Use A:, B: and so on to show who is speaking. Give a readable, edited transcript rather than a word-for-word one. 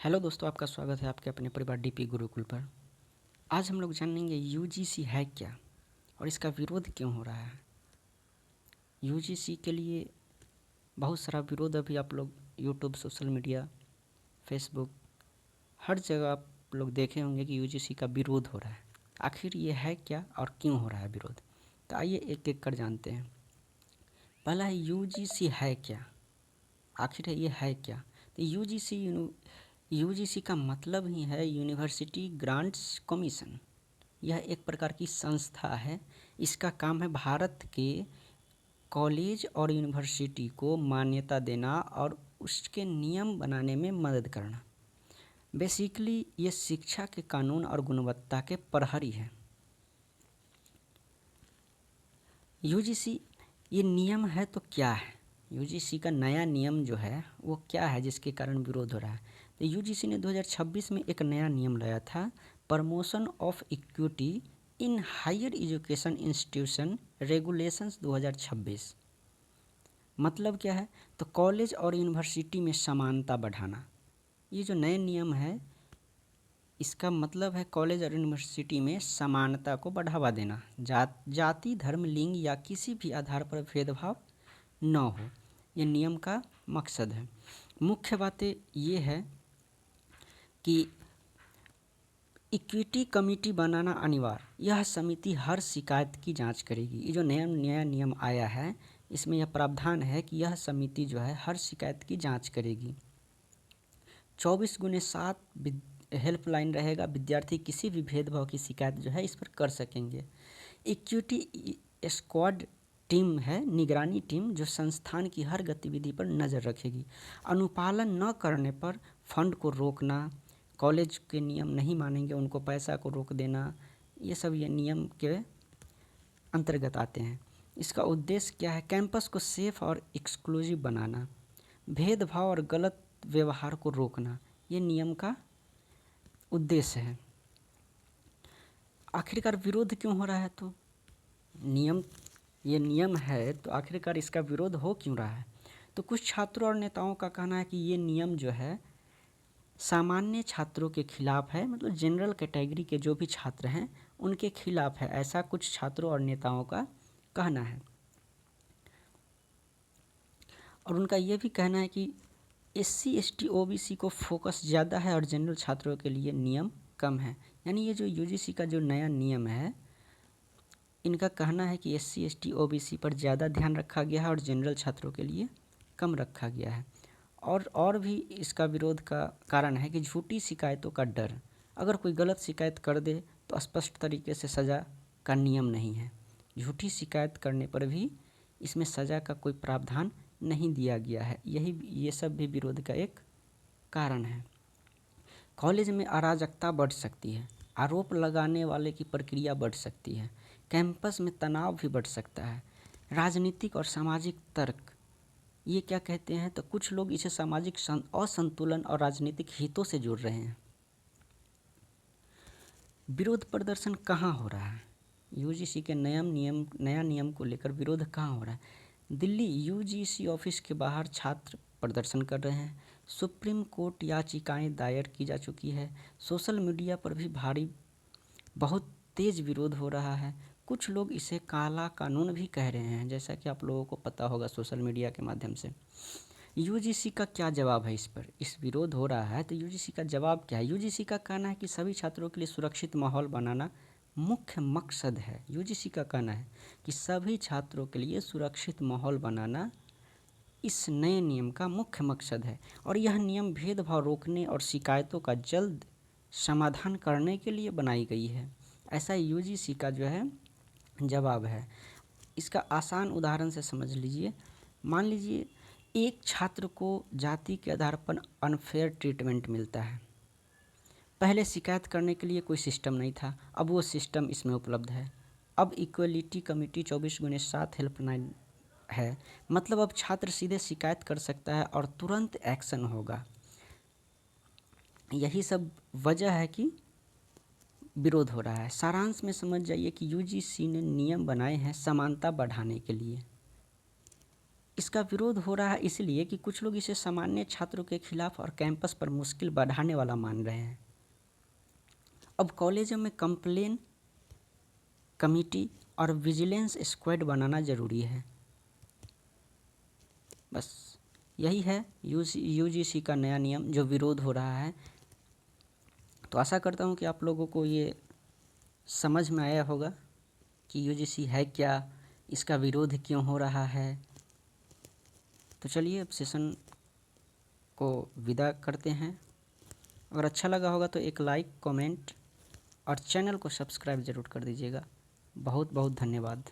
A: Hello दोस्तों, आपका स्वागत है आपके अपने परिवार डीपी गुरुकुल पर। आज हम लोग जानेंगे यूजीसी है क्या और इसका विरोध क्यों हो रहा है। यूजीसी के लिए बहुत सारा विरोध अभी आप लोग यूट्यूब, सोशल मीडिया, फेसबुक, हर जगह आप लोग देखे होंगे कि यूजीसी का विरोध हो रहा है। आखिर ये है क्या और क्यों हो रहा है विरोध, तो आइए एक एक कर जानते हैं। पहला है यूजीसी है क्या, आखिर ये है क्या। तो यूजीसी का मतलब ही है यूनिवर्सिटी ग्रांट्स कमीशन। यह एक प्रकार की संस्था है। इसका काम है भारत के कॉलेज और यूनिवर्सिटी को मान्यता देना और उसके नियम बनाने में मदद करना। बेसिकली ये शिक्षा के कानून और गुणवत्ता के प्रहरी है। यूजीसी ये नियम है तो क्या है, यूजीसी का नया नियम जो है वो क्या है जिसके कारण विरोध हो रहा है। तो यूजीसी ने 2026 में एक नया नियम लाया था, promotion of equity in higher education institution regulations 2026। मतलब क्या है, तो कॉलेज और यूनिवर्सिटी में समानता बढ़ाना। ये जो नए नियम है इसका मतलब है कॉलेज और यूनिवर्सिटी में समानता को बढ़ावा देना, जाति, धर्म, लिंग या किसी भी आधार पर भेदभाव न हो। ये नियम का मकसद है। मुख्य बातें ये है कि इक्विटी कमेटी बनाना अनिवार्य। यह समिति हर शिकायत की जांच करेगी। ये जो नया नियम आया है इसमें यह प्रावधान है कि यह समिति जो है हर शिकायत की जांच करेगी। 24x7 हेल्पलाइन रहेगा। विद्यार्थी किसी भी भेदभाव की शिकायत जो है इस पर कर सकेंगे। इक्विटी स्क्वाड टीम है, निगरानी टीम, जो संस्थान की हर गतिविधि पर नज़र रखेगी। अनुपालन न करने पर फंड को रोकना, कॉलेज के नियम नहीं मानेंगे उनको पैसा को रोक देना, ये सब ये नियम के अंतर्गत आते हैं। इसका उद्देश्य क्या है, कैंपस को सेफ और एक्सक्लूसिव बनाना, भेदभाव और गलत व्यवहार को रोकना, ये नियम का उद्देश्य है। आखिरकार विरोध क्यों हो रहा है, तो ये नियम है तो आखिरकार इसका विरोध हो क्यों रहा है। तो कुछ छात्रों और नेताओं का कहना है कि ये नियम जो है सामान्य छात्रों के खिलाफ है, मतलब जनरल कैटेगरी के जो भी छात्र हैं उनके खिलाफ है, ऐसा कुछ छात्रों और नेताओं का कहना है। और उनका ये भी कहना है कि SC ST OBC को फोकस ज़्यादा है और जनरल छात्रों के लिए नियम कम है। यानी ये जो यूजीसी का जो नया नियम है इनका कहना है कि SC ST OBC पर ज़्यादा ध्यान रखा गया है और जनरल छात्रों के लिए कम रखा गया है। और भी इसका विरोध का कारण है कि झूठी शिकायतों का डर। अगर कोई गलत शिकायत कर दे तो स्पष्ट तरीके से सज़ा का नियम नहीं है। झूठी शिकायत करने पर भी इसमें सज़ा का कोई प्रावधान नहीं दिया गया है। ये सब भी विरोध का एक कारण है। कॉलेज में अराजकता बढ़ सकती है, आरोप लगाने वाले की प्रक्रिया बढ़ सकती है, कैंपस में तनाव भी बढ़ सकता है। राजनीतिक और सामाजिक तर्क, ये क्या कहते हैं, तो कुछ लोग इसे सामाजिक असंतुलन और राजनीतिक हितों से जोड़ रहे हैं। विरोध प्रदर्शन कहाँ हो रहा है, यूजीसी के नया नियम को लेकर विरोध कहाँ हो रहा है। दिल्ली यूजीसी ऑफिस के बाहर छात्र प्रदर्शन कर रहे हैं। सुप्रीम कोर्ट याचिकाएं दायर की जा चुकी है। सोशल मीडिया पर भी बहुत तेज़ विरोध हो रहा है। कुछ लोग इसे काला कानून भी कह रहे हैं, जैसा कि आप लोगों को पता होगा सोशल मीडिया के माध्यम से। यूजीसी का क्या जवाब है इस पर, इस विरोध हो रहा है तो यूजीसी का जवाब क्या है। यूजीसी का कहना है कि सभी छात्रों के लिए सुरक्षित माहौल बनाना मुख्य मकसद है। यूजीसी का कहना है कि सभी छात्रों के लिए सुरक्षित माहौल बनाना इस नए नियम का मुख्य मकसद है और यह नियम भेदभाव रोकने और शिकायतों का जल्द समाधान करने के लिए बनाई गई है। ऐसा यूजीसी का जो है जवाब है। इसका आसान उदाहरण से समझ लीजिए। मान लीजिए एक छात्र को जाति के आधार पर अनफेयर ट्रीटमेंट मिलता है। पहले शिकायत करने के लिए कोई सिस्टम नहीं था, अब वो सिस्टम इसमें उपलब्ध है। अब इक्वलिटी कमेटी 24x7 हेल्पलाइन है, मतलब अब छात्र सीधे शिकायत कर सकता है और तुरंत एक्शन होगा। यही सब वजह है कि विरोध हो रहा है। सारांश में समझ जाइए कि यूजीसी ने नियम बनाए हैं समानता बढ़ाने के लिए। इसका विरोध हो रहा है इसलिए कि कुछ लोग इसे सामान्य छात्रों के खिलाफ और कैंपस पर मुश्किल बढ़ाने वाला मान रहे हैं। अब कॉलेजों में कंप्लेन कमेटी और विजिलेंस स्क्वाड बनाना ज़रूरी है। बस यही है यूजीसी का नया नियम जो विरोध हो रहा है। तो आशा करता हूँ कि आप लोगों को ये समझ में आया होगा कि यूजीसी है क्या, इसका विरोध क्यों हो रहा है। तो चलिए अब सेशन को विदा करते हैं। अगर अच्छा लगा होगा तो एक लाइक, कमेंट और चैनल को सब्सक्राइब ज़रूर कर दीजिएगा। बहुत बहुत धन्यवाद।